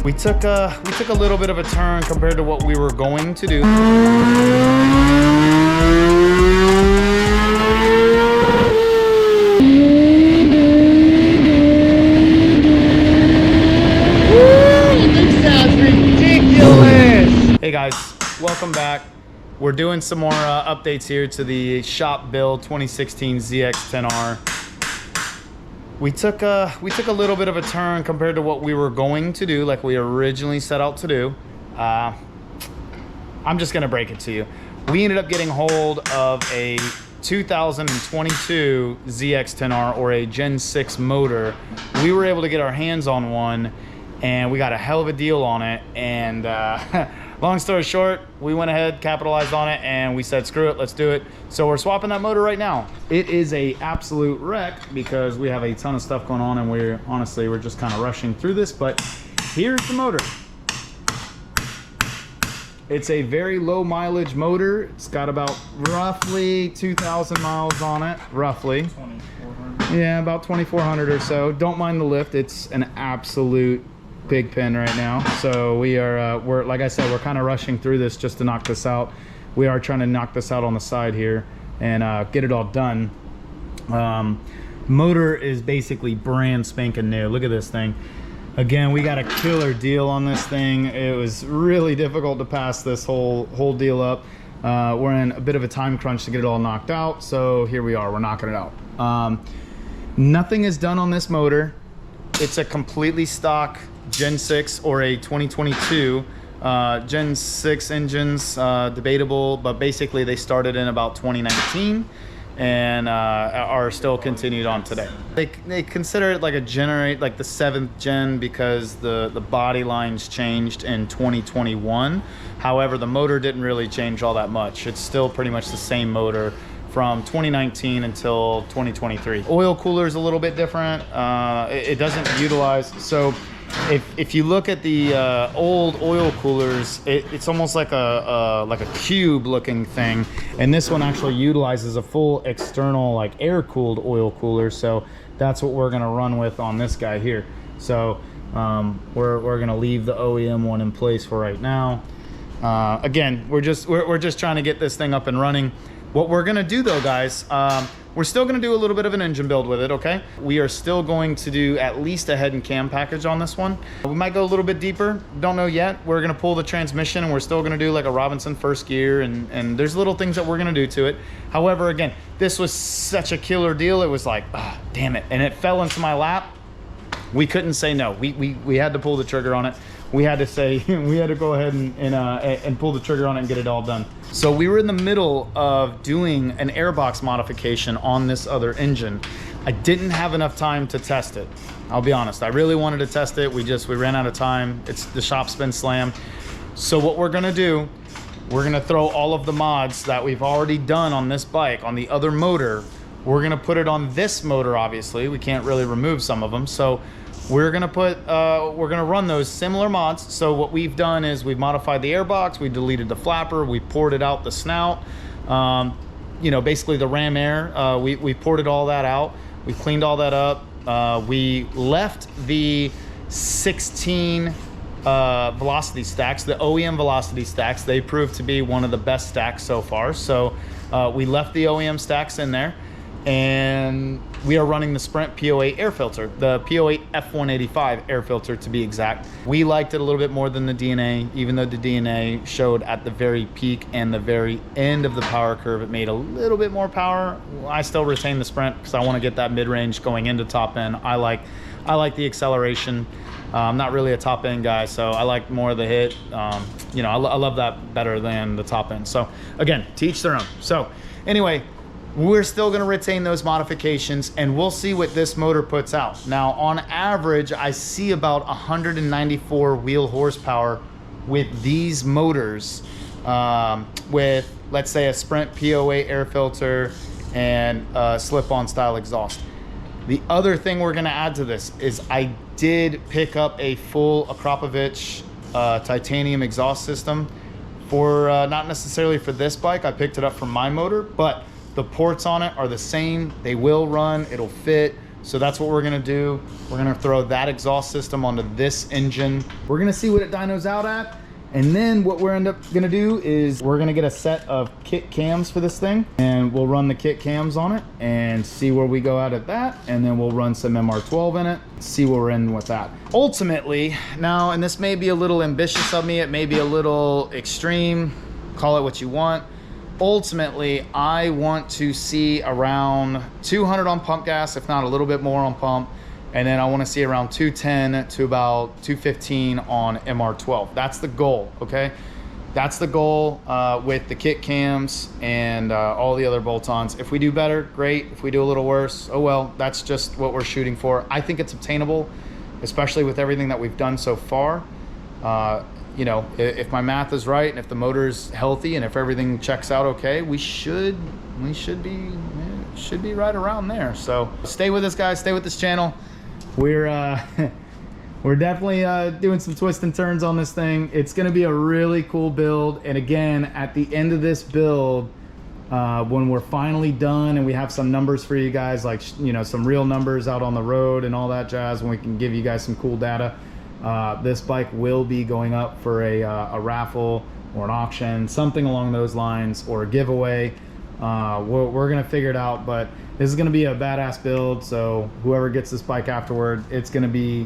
We took a little bit of a turn compared to what we were going to do. This sounds ridiculous! Hey guys, welcome back. We're doing some more updates here to the shop build 2016 ZX10r. We took a little bit of a turn compared to what we were going to do, like we originally set out to do. I'm just gonna break it to you. We ended up getting hold of a 2022 ZX10r, or a Gen 6 motor. We were able to get our hands on one, and we got a hell of a deal on it. And long story short, we went ahead, capitalized on it, and we said, screw it, let's do it. So we're swapping that motor right now. It is a absolute wreck because we have a ton of stuff going on, and we're just kind of rushing through this, but here's the motor. It's a very low mileage motor. It's got about roughly 2,000 miles on it, roughly. 2,400. Yeah, about 2,400 or so. Don't mind the lift. It's an absolute big pin right now. So we're like I said, we're kind of rushing through this just to knock this out. We are trying to knock this out on the side here and get it all done. Motor is basically brand spanking new. Look at this thing. Again, we got a killer deal on this thing. It was really difficult to pass this whole deal up. We're in a bit of a time crunch to get it all knocked out, so here we are, we're knocking it out. Nothing is done on this motor. It's a completely stock Gen 6 or a 2022. Gen 6 engines, debatable, but basically they started in about 2019 and are still continued on today. They consider it like a like the 7th gen because the body lines changed in 2021. However, the motor didn't really change all that much. It's still pretty much the same motor from 2019 until 2023. Oil cooler is a little bit different. It doesn't utilize, so if you look at the old oil coolers, it's almost like a cube looking thing, and this one actually utilizes a full external, like, air cooled oil cooler. So that's what we're gonna run with on this guy here. So we're gonna leave the OEM one in place for right now. Again, we're just trying to get this thing up and running. What we're gonna do though, guys, we're still gonna do a little bit of an engine build with it, okay? We are still going to do at least a head and cam package on this one. We might go a little bit deeper, don't know yet. We're gonna pull the transmission, and we're still gonna do like a Robinson first gear, and there's little things that we're gonna do to it. However, again, this was such a killer deal. It was like, oh, damn it. And it fell into my lap. We couldn't say no. We had to pull the trigger on it. We had to say, we had to go ahead and pull the trigger on it and get it all done. So we were in the middle of doing an airbox modification on this other engine. I didn't have enough time to test it. I'll be honest, I really wanted to test it. We ran out of time. The shop's been slammed. So what we're gonna do, we're gonna throw all of the mods that we've already done on this bike, on the other motor, we're gonna put it on this motor. Obviously, we can't really remove some of them. So we're gonna run those similar mods. So what we've done is we've modified the airbox, we deleted the flapper, we ported out the snout, you know, basically the ram air. We ported all that out, we cleaned all that up. We left the 16 velocity stacks, the OEM velocity stacks. They proved to be one of the best stacks so far. So we left the OEM stacks in there, and we are running the Sprint P08 air filter, the P08 F185 air filter to be exact. We liked it a little bit more than the DNA, even though the DNA showed at the very peak and the very end of the power curve, it made a little bit more power. I still retain the Sprint because I want to get that mid-range going into top end. I like the acceleration. I'm not really a top end guy, so I like more of the hit. You know, I love that better than the top end. So again, to each their own. So anyway, we're still going to retain those modifications, and we'll see what this motor puts out. Now, on average, I see about 194 wheel horsepower with these motors, with, let's say, a Sprint P08 air filter and a slip-on style exhaust. The other thing we're going to add to this is I did pick up a full Akrapovic titanium exhaust system for not necessarily for this bike. I picked it up from my motor, but the ports on it are the same. They will run, it'll fit. So that's what we're gonna do. We're gonna throw that exhaust system onto this engine. We're gonna see what it dynos out at. And then what we're end up gonna do is we're gonna get a set of kit cams for this thing, and we'll run the kit cams on it and see where we go out at that. And then we'll run some MR12 in it, see where we're in with that. Ultimately, now, and this may be a little ambitious of me, it may be a little extreme, call it what you want. Ultimately, I want to see around 200 on pump gas, if not a little bit more on pump. And then I want to see around 210 to about 215 on MR12. That's the goal, okay? That's the goal with the kit cams and all the other bolt-ons. If we do better, great. If we do a little worse, oh well, that's just what we're shooting for. I think it's obtainable, especially with everything that we've done so far. You know, if my math is right and if the motor's healthy and if everything checks out okay, we should be right around there. So stay with us, guys. Stay with this channel. We're definitely doing some twists and turns on this thing. It's going to be a really cool build. And again, at the end of this build, when we're finally done and we have some numbers for you guys, like, you know, some real numbers out on the road and all that jazz, when we can give you guys some cool data, this bike will be going up for a raffle or an auction, something along those lines, or a giveaway. We're gonna figure it out, but this is gonna be a badass build. So whoever gets this bike afterward, it's gonna be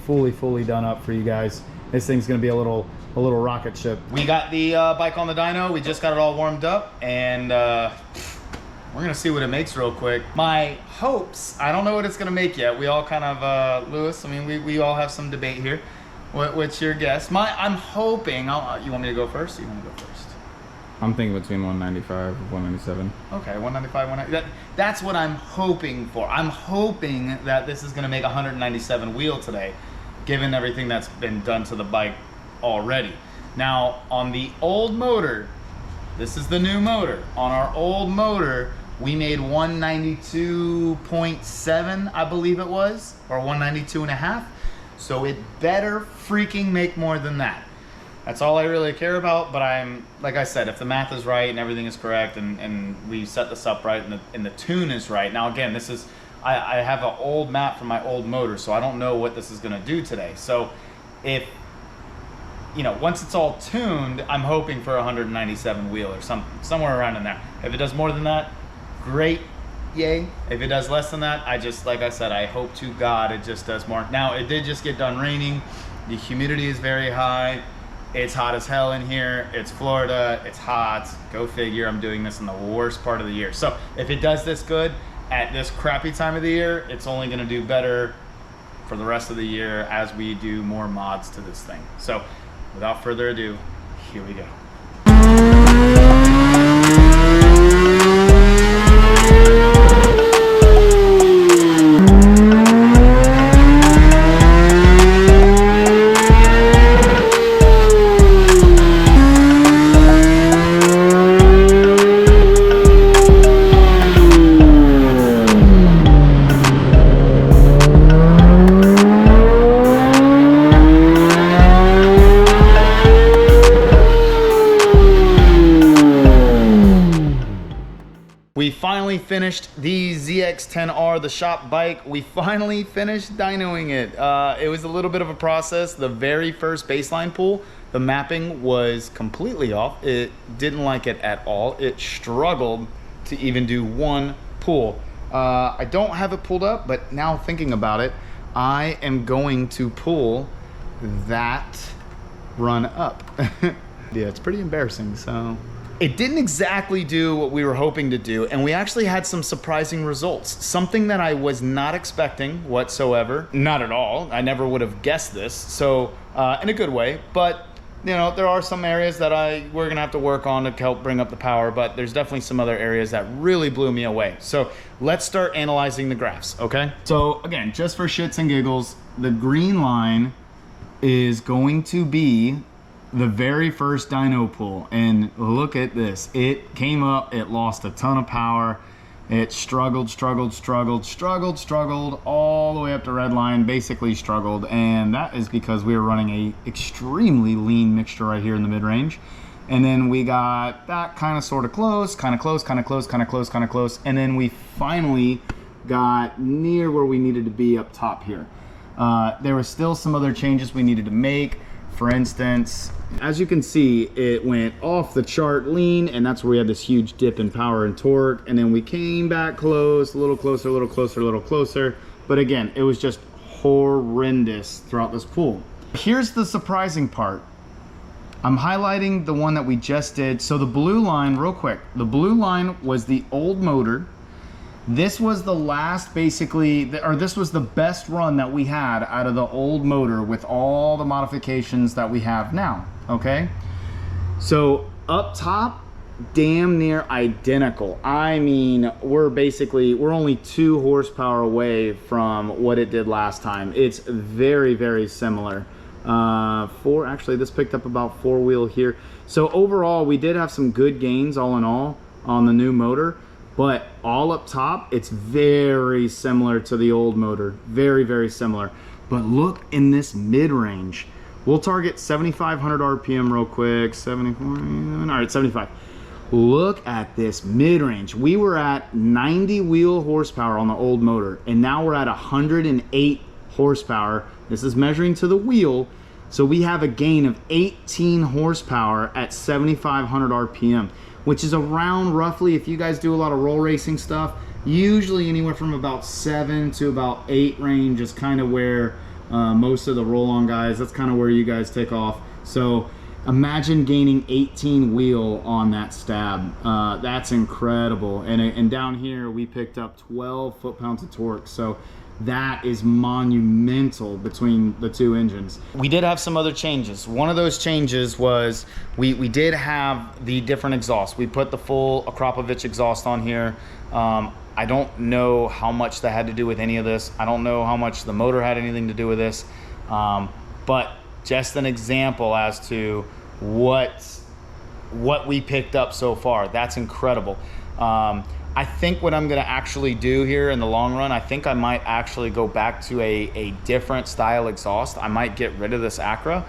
fully done up for you guys. This thing's gonna be a little rocket ship. We got the bike on the dyno. We just got it all warmed up, and we're gonna see what it makes real quick. My hopes, I don't know what it's gonna make yet. We all kind of, Lewis, I mean, we all have some debate here. What's your guess? I'm hoping, you want me to go first? Or you want to go first? I'm thinking between 195 and 197. Okay, 195, 190. That's what I'm hoping for. I'm hoping that this is gonna make 197 wheel today, given everything that's been done to the bike already. Now, on the old motor, this is the new motor. On our old motor, we made 192.7, I believe it was, or 192.5. So it better freaking make more than that. That's all I really care about, but like I said, if the math is right and everything is correct and we set this up right and the tune is right. Now again, this is, I have an old map from my old motor, so I don't know what this is gonna do today. So if, you know, once it's all tuned, I'm hoping for 197 wheel or somewhere around in there. If it does more than that, great, yay. If it does less than that, like I said, I hope to God it just does more. Now, it did just get done raining. The humidity is very high. It's hot as hell in here. It's Florida, it's hot. Go figure, I'm doing this in the worst part of the year. So if it does this good at this crappy time of the year, it's only gonna do better for the rest of the year as we do more mods to this thing. So without further ado, here we go. We finally finished the ZX10R, the shop bike. We finally finished dynoing it. It was a little bit of a process. The very first baseline pull, the mapping was completely off. It didn't like it at all. It struggled to even do one pull. I don't have it pulled up, but now thinking about it, I am going to pull that run up. Yeah, it's pretty embarrassing, so. It didn't exactly do what we were hoping to do, and we actually had some surprising results. Something that I was not expecting whatsoever. Not at all. I never would have guessed this. So, in a good way, but you know, there are some areas that we're gonna have to work on to help bring up the power, but there's definitely some other areas that really blew me away. So let's start analyzing the graphs, okay? So again, just for shits and giggles, the green line is going to be the very first dyno pull, and look at this. It came up, it lost a ton of power. It struggled all the way up to red line, basically struggled, and that is because we were running a extremely lean mixture right here in the mid-range. And then we got that kind of sort of close, and then we finally got near where we needed to be up top here. There were still some other changes we needed to make. For instance, as you can see, it went off the chart lean, and that's where we had this huge dip in power and torque. And then we came back close, a little closer, a little closer, a little closer. But again, it was just horrendous throughout this pool. Here's the surprising part. I'm highlighting the one that we just did. So the blue line, real quick, the blue line was the old motor. This was the last, basically, or this was the best run that we had out of the old motor with all the modifications that we have now, okay? So up top, damn near identical. I mean, we're only 2 horsepower away from what it did last time. It's very, very similar. Actually, this picked up about 4-wheel here. So overall, we did have some good gains all in all on the new motor. But all up top, it's very similar to the old motor. Very, very similar. But look in this mid-range. We'll target 7,500 RPM real quick. 74, all right, 75. Look at this mid-range. We were at 90 wheel horsepower on the old motor, and now we're at 108 horsepower. This is measuring to the wheel. So we have a gain of 18 horsepower at 7,500 RPM. Which is around roughly, if you guys do a lot of roll racing stuff, usually anywhere from about 7 to about 8 range is kind of where most of the roll-on guys, that's kind of where you guys take off. So imagine gaining 18 wheel on that stab. That's incredible. And down here, we picked up 12 foot-pounds of torque. So that is monumental between the two engines. We did have some other changes. One of those changes was we did have the different exhaust. We put the full Akrapovic exhaust on here. I don't know how much that had to do with any of this. I don't know how much the motor had anything to do with this. But just an example as to what we picked up so far. That's incredible. I think what I'm gonna actually do here in the long run, I think I might actually go back to a different style exhaust. I might get rid of this Acra.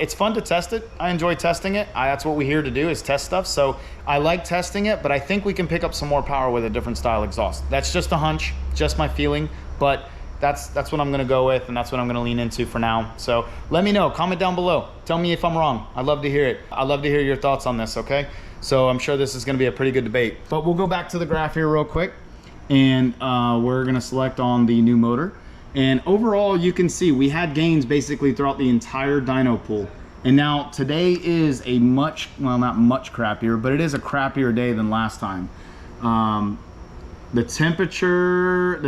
It's fun to test it. I enjoy testing it. That's what we're here to do, is test stuff. So I like testing it, but I think we can pick up some more power with a different style exhaust. That's just a hunch, just my feeling, but that's what I'm gonna go with, and that's what I'm gonna lean into for now. So let me know, comment down below. Tell me if I'm wrong. I'd love to hear it. I'd love to hear your thoughts on this, okay? So I'm sure this is gonna be a pretty good debate. But we'll go back to the graph here real quick, and we're gonna select on the new motor. And overall, you can see we had gains basically throughout the entire dyno pool. And now today is a much, well, not much crappier, but it is a crappier day than last time. The temperature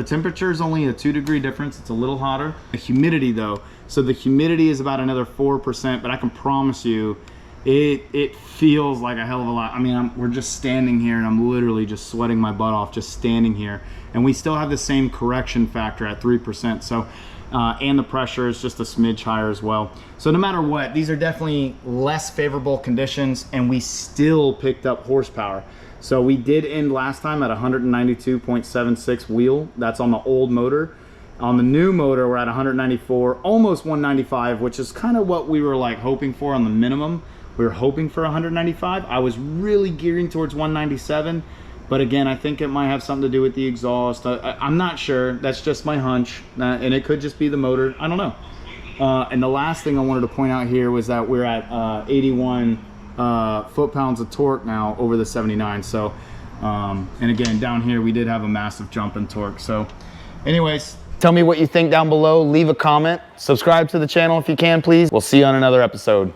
is only a 2-degree difference. It's a little hotter. The humidity though, so the humidity is about another 4%, but I can promise you, it feels like a hell of a lot. I mean, we're just standing here and I'm literally just sweating my butt off just standing here. And we still have the same correction factor at 3%. So, and the pressure is just a smidge higher as well. So no matter what, these are definitely less favorable conditions, and we still picked up horsepower. So we did end last time at 192.76 wheel. That's on the old motor. On the new motor, we're at 194, almost 195, which is kind of what we were like hoping for on the minimum. We were hoping for 195. I was really gearing towards 197, but again, I think it might have something to do with the exhaust. I'm not sure. That's just my hunch, and it could just be the motor. I don't know. And the last thing I wanted to point out here was that we're at 81 foot-pounds of torque now over the 79. So, and again, down here we did have a massive jump in torque. So, anyways, tell me what you think down below. Leave a comment. Subscribe to the channel if you can, please. We'll see you on another episode.